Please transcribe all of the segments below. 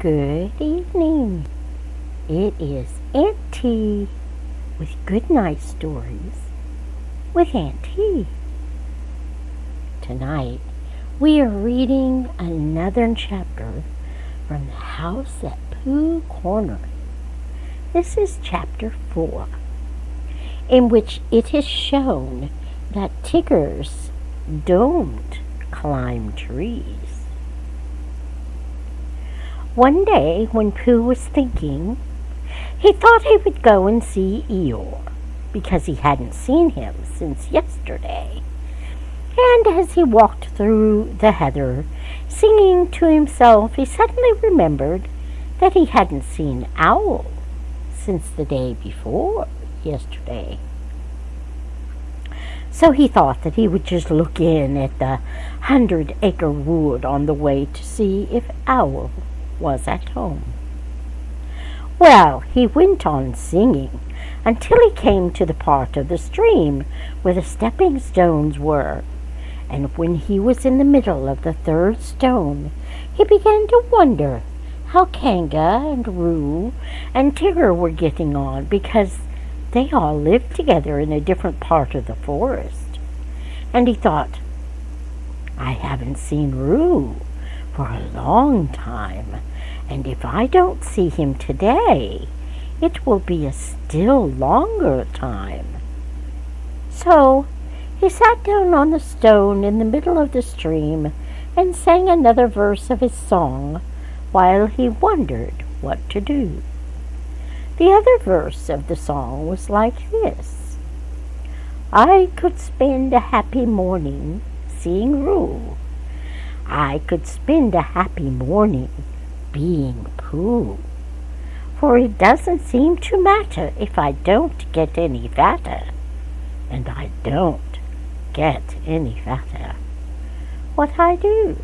Good evening. It is Aunt T with Good Night Stories with Aunt T. Tonight we are reading another chapter from the house at Pooh Corner. This is chapter 4, in which it is shown that Tiggers don't climb trees. One day, when Pooh was thinking, he thought he would go and see Eeyore, because he hadn't seen him since yesterday. And as he walked through the heather, singing to himself, he suddenly remembered that he hadn't seen Owl since the day before yesterday. So he thought that he would just look in at the 100-acre wood on the way to see if Owl was at home. Well, he went on singing until he came to the part of the stream where the stepping stones were, and when he was in the middle of the third stone, he began to wonder how Kanga and Roo and Tigger were getting on, because they all lived together in a different part of the forest. And he thought, I haven't seen Roo for a long time, and if I don't see him today, it will be a still longer time. So he sat down on the stone in the middle of the stream and sang another verse of his song while he wondered what to do. The other verse of the song was like this: I could spend a happy morning seeing Roo. I could spend a happy morning being Pooh. For it doesn't seem to matter if I don't get any fatter. And I don't get any fatter. What I do?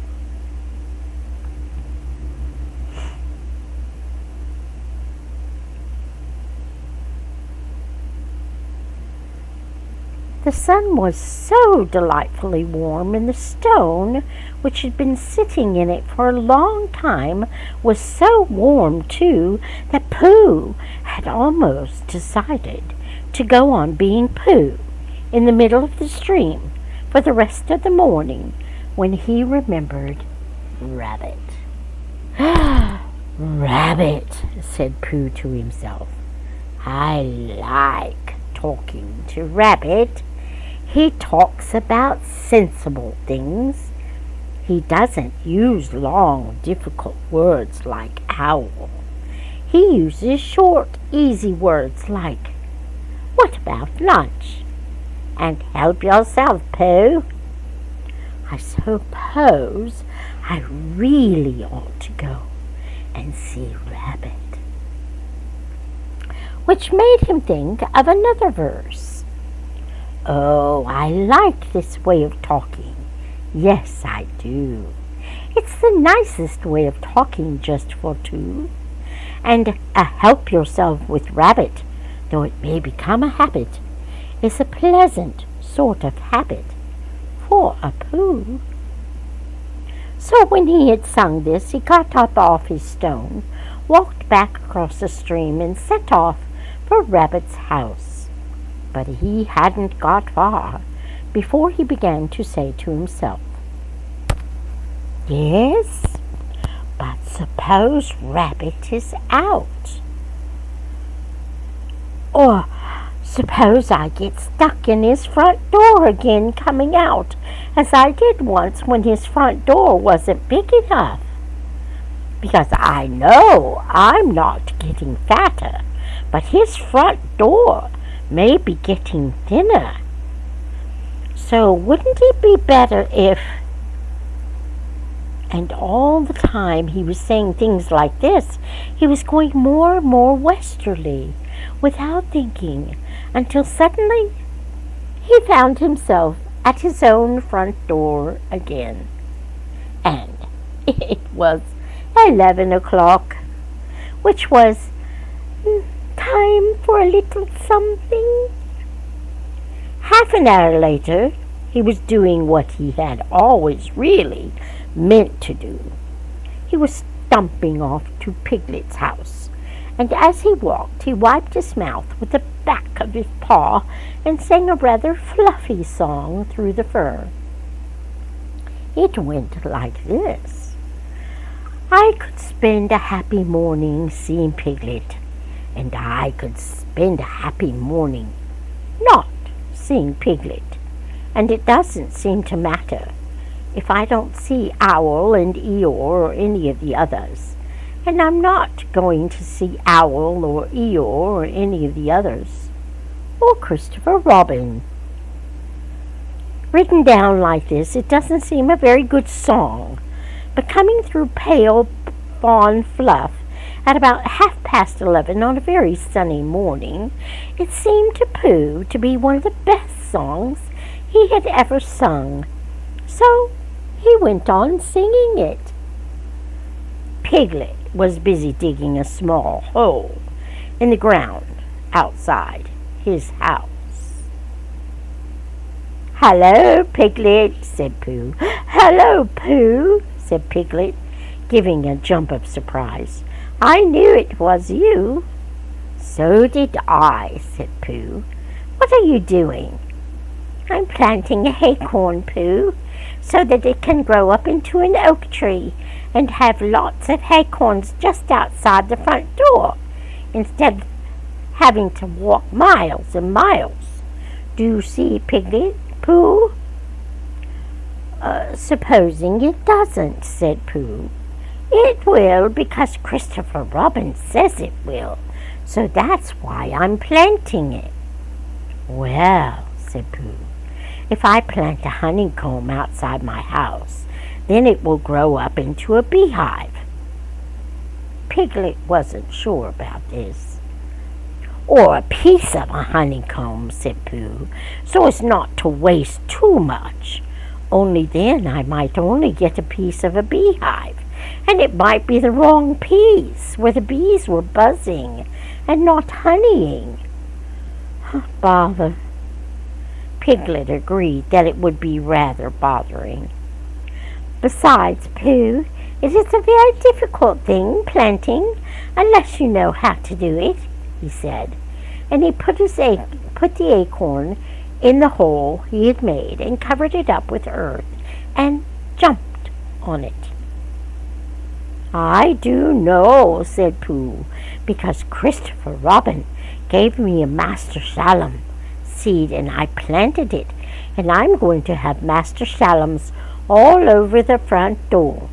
The sun was so delightfully warm, and the stone, which had been sitting in it for a long time, was so warm too that Pooh had almost decided to go on being Pooh in the middle of the stream for the rest of the morning, when he remembered Rabbit. Rabbit, said Pooh to himself. I like talking to Rabbit. He talks about sensible things. He doesn't use long, difficult words like owl. He uses short, easy words like, what about lunch? And help yourself, Pooh. I suppose I really ought to go and see Rabbit. Which made him think of another verse. Oh, I like this way of talking. Yes, I do. It's the nicest way of talking just for two. And a help yourself with Rabbit, though it may become a habit, is a pleasant sort of habit for a Pooh. So when he had sung this, he got up off his stone, walked back across the stream, and set off for Rabbit's house. But he hadn't got far before he began to say to himself, yes, but suppose Rabbit is out? Or suppose I get stuck in his front door again coming out, as I did once when his front door wasn't big enough? Because I know I'm not getting fatter, but his front door may be getting thinner. So wouldn't it be better if... And all the time he was saying things like this, he was going more and more westerly, without thinking, until suddenly he found himself at his own front door again. And it was 11 o'clock, which was time for a little something. Half an hour later, he was doing what he had always really meant to do. He was stumping off to Piglet's house, and as he walked he wiped his mouth with the back of his paw and sang a rather fluffy song through the fur. It went like this: I could spend a happy morning seeing Piglet, and I could spend a happy morning not seeing Piglet, and it doesn't seem to matter if I don't see Owl and Eeyore or any of the others, and I'm not going to see Owl or Eeyore or any of the others, or Christopher Robin. Written down like this, it doesn't seem a very good song, but coming through pale fawn fluff at about 11:30 on a very sunny morning, it seemed to Pooh to be one of the best songs he had ever sung, so he went on singing it. Piglet was busy digging a small hole in the ground outside his house. "Hello, Piglet," said Pooh. "Hello, Pooh," said Piglet, giving a jump of surprise. "I knew it was you." "So did I," said Pooh. "What are you doing?" "I'm planting a acorn, Pooh, so that it can grow up into an oak tree and have lots of acorns just outside the front door, instead of having to walk miles and miles. Do you see, Piglet, Pooh?" Supposing it doesn't," said Pooh. "It will, because Christopher Robin says it will, so that's why I'm planting it." "Well," said Pooh, "if I plant a honeycomb outside my house, then it will grow up into a beehive." Piglet wasn't sure about this. "Or a piece of a honeycomb," said Pooh, "so as not to waste too much. Only then I might only get a piece of a beehive, and it might be the wrong piece, where the bees were buzzing and not honeying." Bother. Piglet agreed that it would be rather bothering. "Besides, Pooh, it is a very difficult thing, planting, unless you know how to do it," he said, and he put the acorn in the hole he had made and covered it up with earth and jumped on it. "I do know," said Pooh, "because Christopher Robin gave me a Master Shalom seed and I planted it, and I'm going to have Master Shaloms all over the front door."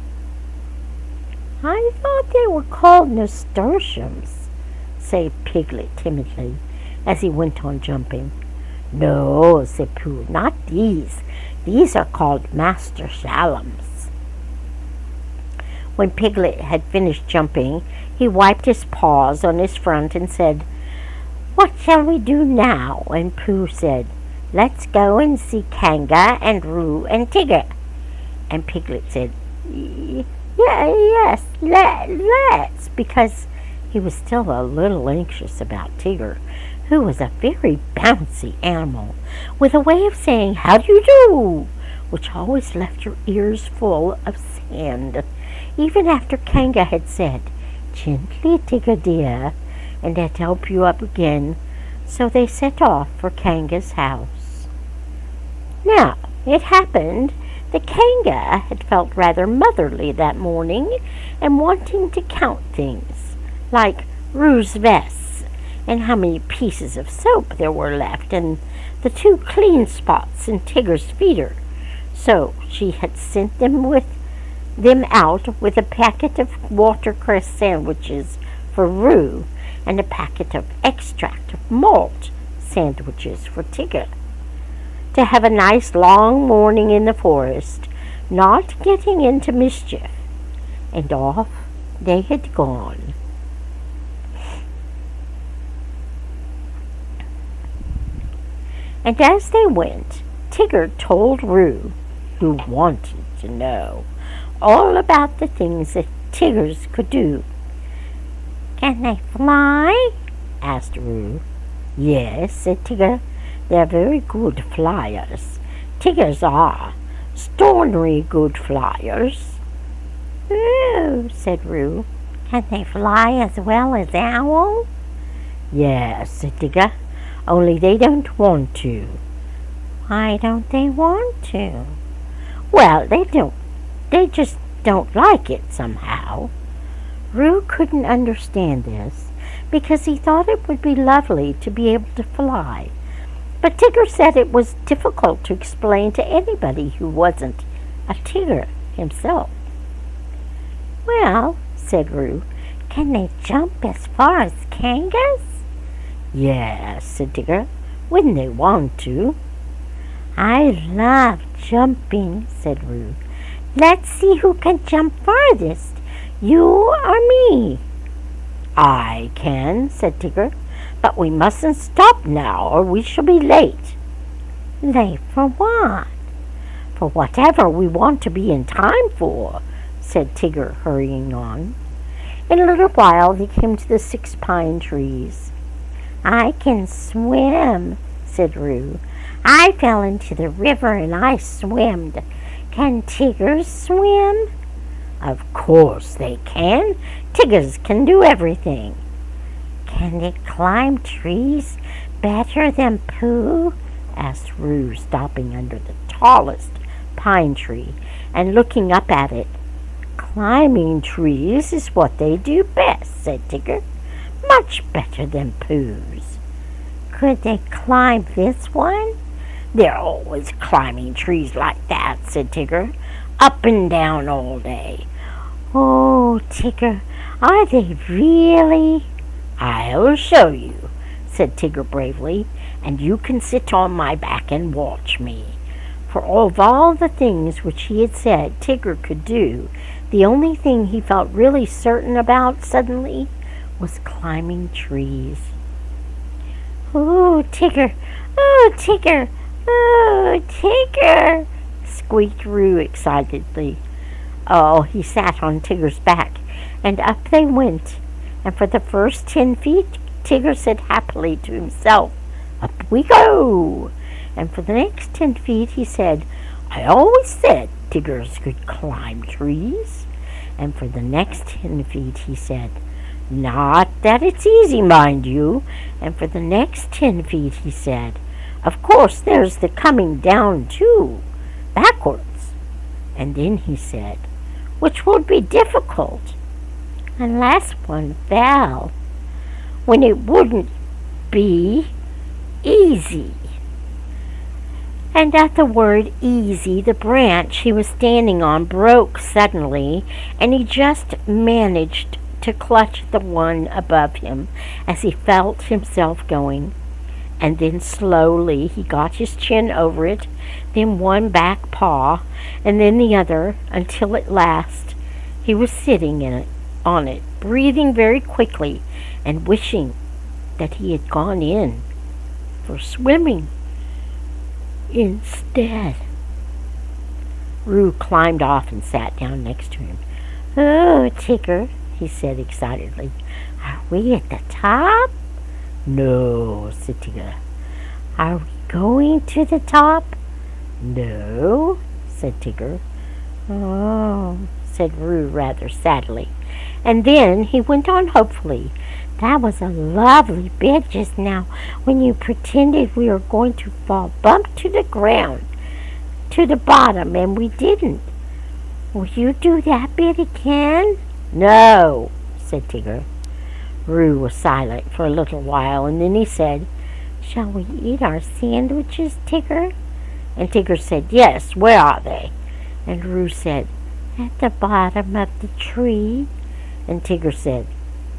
"I thought they were called nasturtiums," said Piglet timidly, as he went on jumping. "No," said Pooh, "not these. These are called Master Shaloms." When Piglet had finished jumping, he wiped his paws on his front and said, "What shall we do now?" And Pooh said, "Let's go and see Kanga and Roo and Tigger." And Piglet said, Yes, let's," because he was still a little anxious about Tigger, who was a very bouncy animal, with a way of saying, "How do you do?" which always left your ears full of sand, even after Kanga had said, "Gently, Tigger dear," and had helped you up again. So they set off for Kanga's house. Now, it happened that Kanga had felt rather motherly that morning, and wanting to count things, like Roo's vests, and how many pieces of soap there were left, and the 2 clean spots in Tigger's feeder. So she had sent them out with a packet of watercress sandwiches for Roo, and a packet of extract of malt sandwiches for Tigger, to have a nice long morning in the forest, not getting into mischief. And off they had gone. And as they went, Tigger told Roo, who wanted to know all about the things that Tiggers could do. "Can they fly?" asked Roo. "Yes," said Tigger. "They're very good flyers. Tiggers are. Stormy good flyers." "Ooh," said Roo. "Can they fly as well as owls?" "Yes," said Tigger, "only they don't want to." "Why don't they want to?" "Well, they don't. They just don't like it somehow." Roo couldn't understand this because he thought it would be lovely to be able to fly. But Tigger said it was difficult to explain to anybody who wasn't a Tigger himself. "Well," said Roo, "can they jump as far as kangaroos?" "Yes," said Tigger, "when they want to." "I love jumping," said Roo. "Let's see who can jump farthest, you or me." "I can," said Tigger, "but we mustn't stop now or we shall be late." "Late for what?" "For whatever we want to be in time for," said Tigger, hurrying on. In a little while they came to the 6 pine trees. "I can swim," said Roo. "I fell into the river and I swimmed. Can Tiggers swim?" "Of course they can. Tiggers can do everything." "Can they climb trees better than Pooh?" asked Roo, stopping under the tallest pine tree and looking up at it. "Climbing trees is what they do best," said Tigger. "Much better than Pooh's." "Could they climb this one?" "They're always climbing trees like that," said Tigger. "Up and down all day." "Oh, Tigger, are they really?" "I'll show you," said Tigger bravely, "and you can sit on my back and watch me." For of all the things which he had said Tigger could do, the only thing he felt really certain about suddenly was climbing trees. "Oh, Tigger! Oh, Tigger! Oh, Tigger!" squeaked Roo excitedly. Oh, he sat on Tigger's back, and up they went, and for the first 10 feet Tigger said happily to himself, "Up we go!" And for the next 10 feet he said, "I always said Tiggers could climb trees." And for the next 10 feet he said, "Not that it's easy, mind you." And for the next 10 feet he said, "Of course there's the coming down too, backwards." And then he said, "Which would be difficult unless one fell, when it wouldn't be easy." And at the word easy, the branch he was standing on broke suddenly, and he just managed to clutch the one above him as he felt himself going. And then slowly he got his chin over it, then one back paw, and then the other, until at last he was sitting on it, breathing very quickly and wishing that he had gone in for swimming instead. Roo climbed off and sat down next to him. "Oh, Tigger," he said excitedly, "are we at the top?" "No," said Tigger. "Are we going to the top?" "No," said Tigger. "Oh," said Roo rather sadly. And then he went on hopefully. "That was a lovely bit just now when you pretended we were going to fall bump to the ground, to the bottom, and we didn't. Will you do that bit again?" "No," said Tigger. Roo was silent for a little while, and then he said, "Shall we eat our sandwiches, Tigger?" And Tigger said, "Yes, where are they?" And Roo said, "At the bottom of the tree." And Tigger said,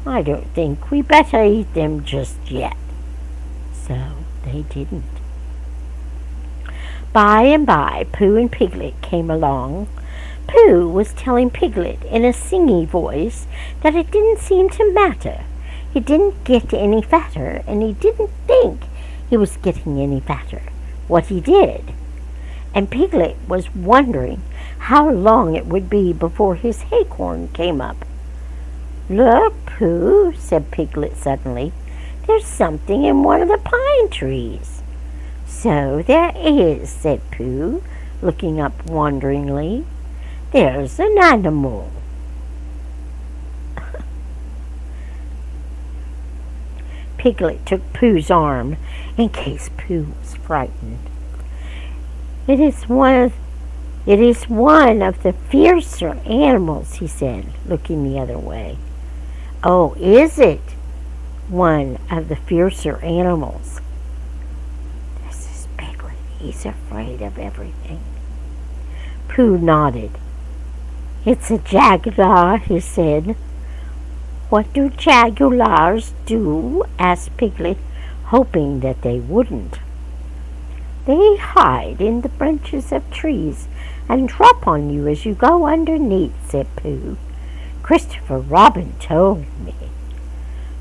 "I don't think we better eat them just yet." So they didn't. By and by, Pooh and Piglet came along. Pooh was telling Piglet in a singy voice that it didn't seem to matter. He didn't get any fatter, and he didn't think he was getting any fatter. What he did. And Piglet was wondering how long it would be before his acorn came up. "Look, Pooh," said Piglet suddenly. "There's something in one of the pine trees." "So there is," said Pooh, looking up wonderingly. "There's an animal." Piglet took Pooh's arm in case Pooh was frightened. It is one of the fiercer animals, he said, looking the other way. Oh, is it one of the fiercer animals? This is Piglet. He's afraid of everything. Pooh nodded. It's a jaguar, he said. What do jaguars do? Asked Piglet, hoping that they wouldn't. They hide in the branches of trees and drop on you as you go underneath, said Pooh. Christopher Robin told me.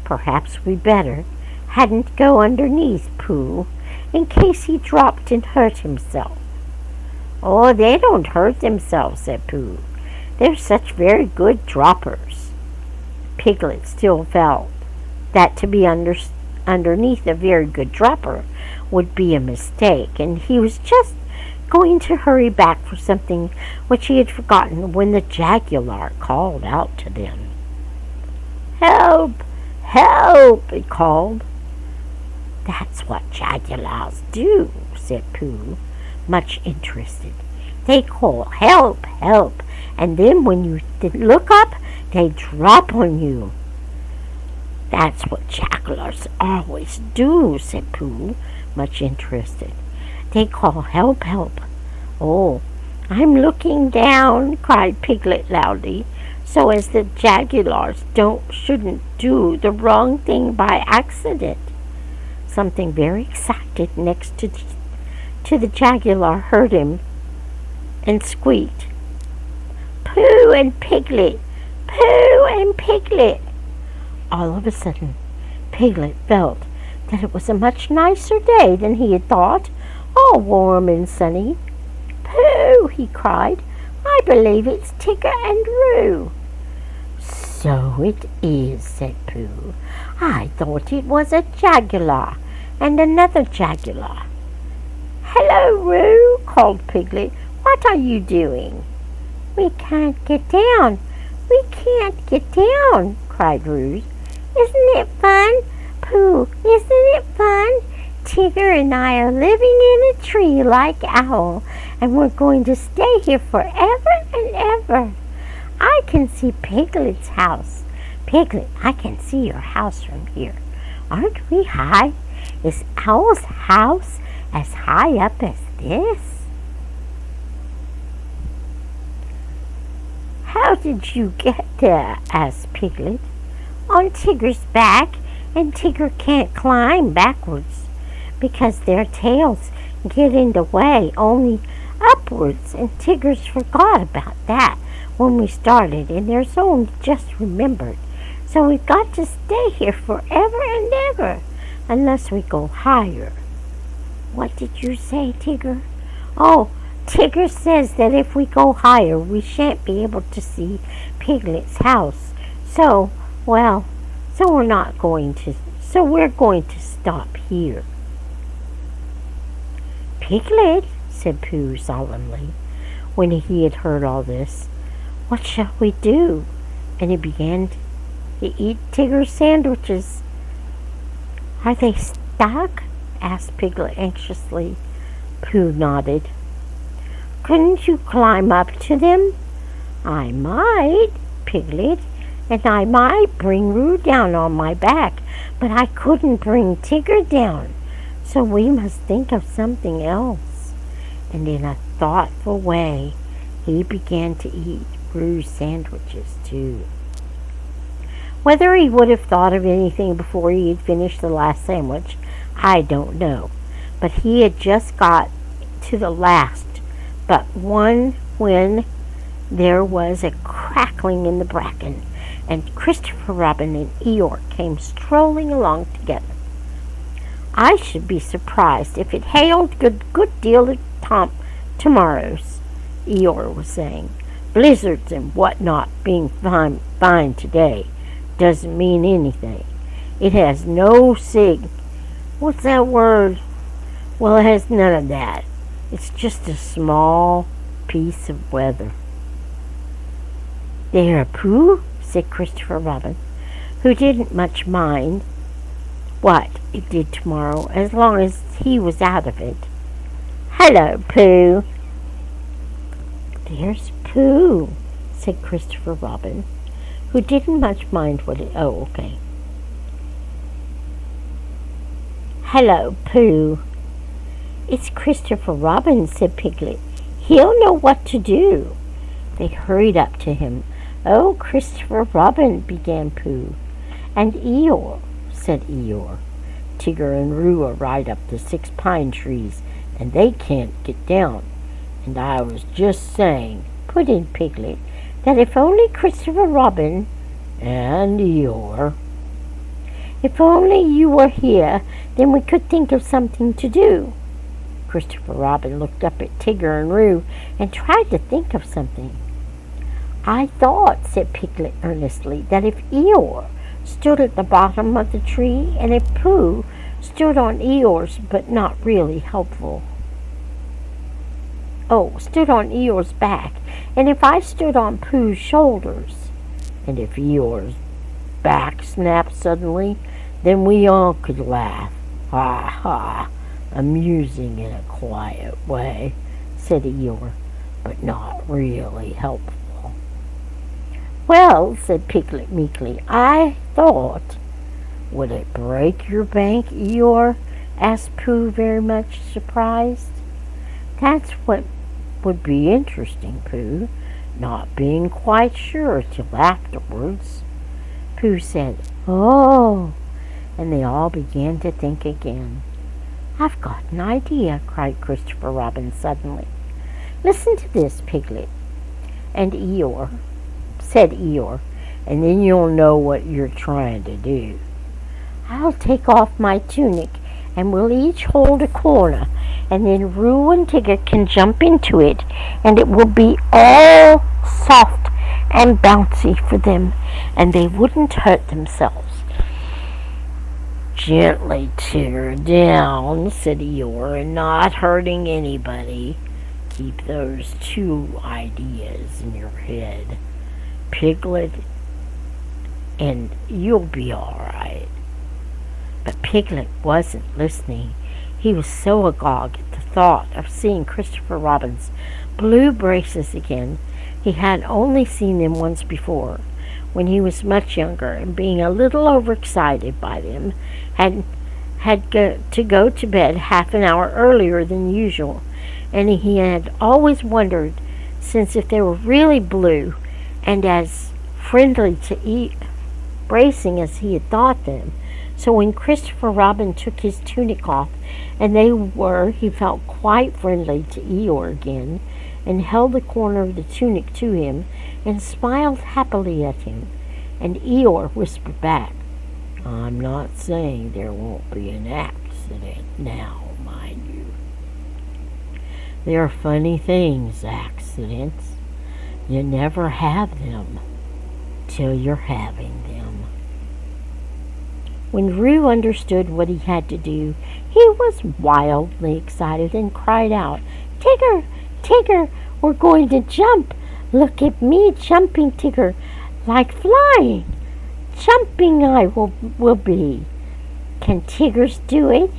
Perhaps we better hadn't go underneath, Pooh, in case he dropped and hurt himself. Oh, they don't hurt themselves, said Pooh. They're such very good droppers. Piglet still felt that to be underneath a very good dropper would be a mistake, and he was just going to hurry back for something which he had forgotten when the jaguar called out to them. Help! Help! It called. That's what jaguars do, said Pooh, much interested. They call help, help, and then when you look up, they drop on you. That's what jaguars always do, said Pooh, much interested. They call help, help. Oh, I'm looking down, cried Piglet loudly, so as the jaguars shouldn't do the wrong thing by accident. Something very excited next to the jaguar heard him and squeaked, Pooh and Piglet! Pooh and Piglet! All of a sudden, Piglet felt that it was a much nicer day than he had thought, all warm and sunny. Pooh! He cried. I believe it's Tigger and Roo. So it is, said Pooh. I thought it was a jaguar and another jaguar. Hello, Roo, called Piglet. What are you doing? We can't get down. We can't get down, cried Roo. Isn't it fun? Pooh, isn't it fun? Tigger and I are living in a tree like Owl, and we're going to stay here forever and ever. I can see Piglet's house. Piglet, I can see your house from here. Aren't we high? Is Owl's house as high up as this? How did you get there? Asked Piglet. On Tigger's back, and Tigger can't climb backwards because their tails get in the way only upwards, and Tigger's forgot about that when we started, and there's only just remembered. So we've got to stay here forever and ever unless we go higher. What did you say, Tigger? Oh, Tigger says that if we go higher, we shan't be able to see Piglet's house. So we're going to stop here. Piglet, said Pooh solemnly, when he had heard all this, what shall we do? And he began to eat Tigger's sandwiches. Are they stuck? Asked Piglet anxiously. Pooh nodded. Couldn't you climb up to them? I might, Piglet, and I might bring Roo down on my back, but I couldn't bring Tigger down, so we must think of something else. And in a thoughtful way, he began to eat Roo's sandwiches too. Whether he would have thought of anything before he had finished the last sandwich, I don't know, but he had just got to the last but one when there was a crackling in the bracken, and Christopher Robin and Eeyore came strolling along together. I should be surprised if it hailed a good deal of tomorrows, Eeyore was saying. Blizzards and what-not being fine today doesn't mean anything. It has no what's that word? Well, it has none of that. It's just a small piece of weather. There, Pooh, said Christopher Robin, who didn't much mind what it did tomorrow, as long as he was out of it. "Hello, Pooh." "There's Pooh," said Christopher Robin, who didn't much mind what it... Oh, okay. "Hello, Pooh." "It's Christopher Robin," said Piglet. "He'll know what to do." They hurried up to him. "Oh, Christopher Robin," began Pooh. "And Eeyore," said Eeyore. "Tigger and Roo are right up the 6 pine trees, and they can't get down. And I was just saying," put in Piglet, "that if only Christopher Robin and Eeyore... If only you were here, then we could think of something to do." Christopher Robin looked up at Tigger and Roo and tried to think of something. "I thought," said Piglet earnestly, "that if Eeyore stood at the bottom of the tree, and if Pooh stood on Eeyore's, but not really helpful. Stood on Eeyore's back, and if I stood on Pooh's shoulders, and if Eeyore's back snapped suddenly, then we all could laugh. Ha ha, amusing in a quiet way," said Eeyore, "but not really helpful." "Well," said Piglet meekly, "I thought—" "Would it break your bank, Eeyore?" asked Pooh, very much surprised. "That's what would be interesting, Pooh, not being quite sure till afterwards." Pooh said, "Oh," and they all began to think again. "I've got an idea," cried Christopher Robin suddenly. "Listen to this, Piglet and Eeyore," said Eeyore, "and then you'll know what you're trying to do. I'll take off my tunic, and we'll each hold a corner, and then Roo and Tigger can jump into it, and it will be all soft and bouncy for them, and they wouldn't hurt themselves." "Gently, Tigger, down," said Eeyore, "and not hurting anybody. Keep those 2 ideas in your head, Piglet, and you'll be all right." But Piglet wasn't listening. He was so agog at the thought of seeing Christopher Robin's blue braces again. He had only seen them once before, when he was much younger, and being a little overexcited by them, had to go to bed half an hour earlier than usual, and he had always wondered, since if they were really blue and as friendly to bracing as he had thought them. So when Christopher Robin took his tunic off, and he felt quite friendly to Eeyore again, and held the corner of the tunic to him, and smiled happily at him. And Eeyore whispered back, "I'm not saying there won't be an accident now, mind you. They're funny things, accidents. You never have them till you're having them." When Roo understood what he had to do, he was wildly excited and cried out, "Tigger, Tigger, we're going to jump. Look at me jumping, Tigger, like flying. Jumping I will be. Can Tiggers do it?"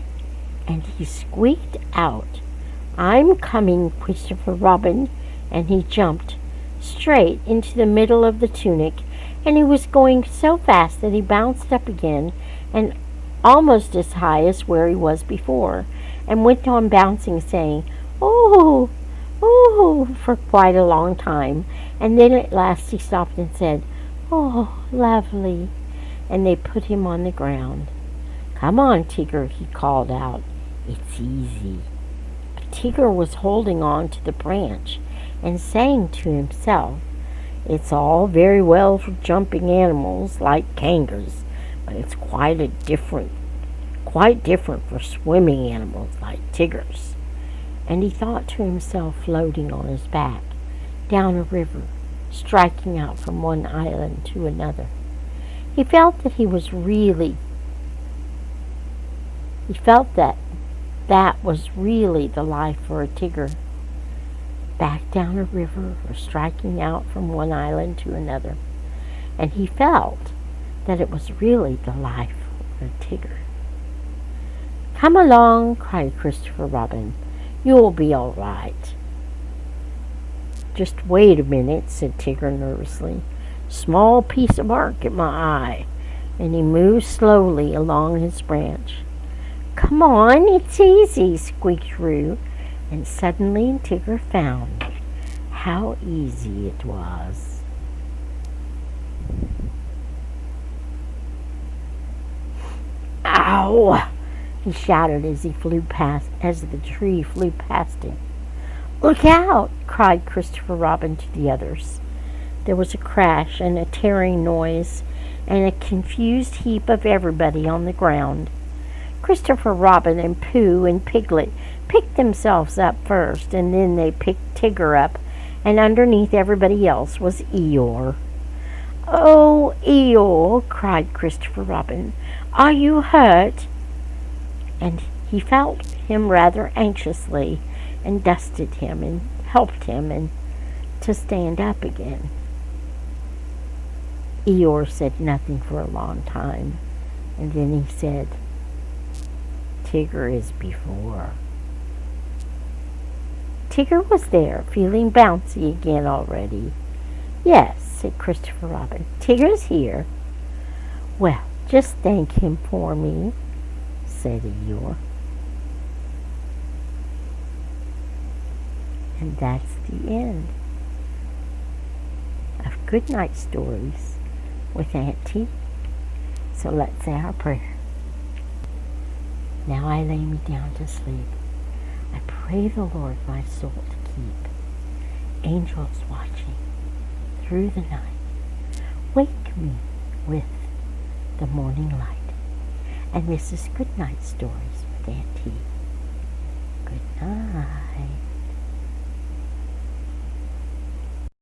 And he squeaked out, "I'm coming, Christopher Robin," and he jumped straight into the middle of the tunic, and he was going so fast that he bounced up again, and almost as high as where he was before, and went on bouncing, saying, "Ooh, ooh," for quite a long time, and then at last he stopped and said, "Oh, lovely," and they put him on the ground. "Come on, Tigger," he called out, "it's easy." But Tigger was holding on to the branch and saying to himself, "It's all very well for jumping animals like kangaroos, but it's quite different for swimming animals like Tiggers." And he thought to himself, floating on his back down a river, striking out from one island to another. He felt that that was really the life for a Tigger. Back down a river, or striking out from one island to another. And he felt that it was really the life for a Tigger. "Come along," cried Christopher Robin. "You'll be all right." "Just wait a minute," said Tigger nervously. "Small piece of bark in my eye." And he moved slowly along his branch. "Come on, it's easy," squeaked Roo. And suddenly Tigger found how easy it was. "Ow!" he shouted as the tree flew past him. "Look out!" cried Christopher Robin to the others. There was a crash and a tearing noise and a confused heap of everybody on the ground. Christopher Robin and Pooh and Piglet picked themselves up first, and then they picked Tigger up, and underneath everybody else was Eeyore. "Oh, Eeyore," cried Christopher Robin, "are you hurt?" And he felt him rather anxiously and dusted him and helped him to stand up again. Eeyore said nothing for a long time, and then he said, "Tigger is before." Tigger was there, feeling bouncy again already. "Yes," said Christopher Robin, "Tigger's here." "Well, just thank him for me," said Eeyore. And that's the end of Good Night Stories with Auntie. So let's say our prayer. Now I lay me down to sleep. I pray the Lord my soul to keep. Angels watching through the night. Wake me with the morning light. And this is Good Night Stories with Auntie.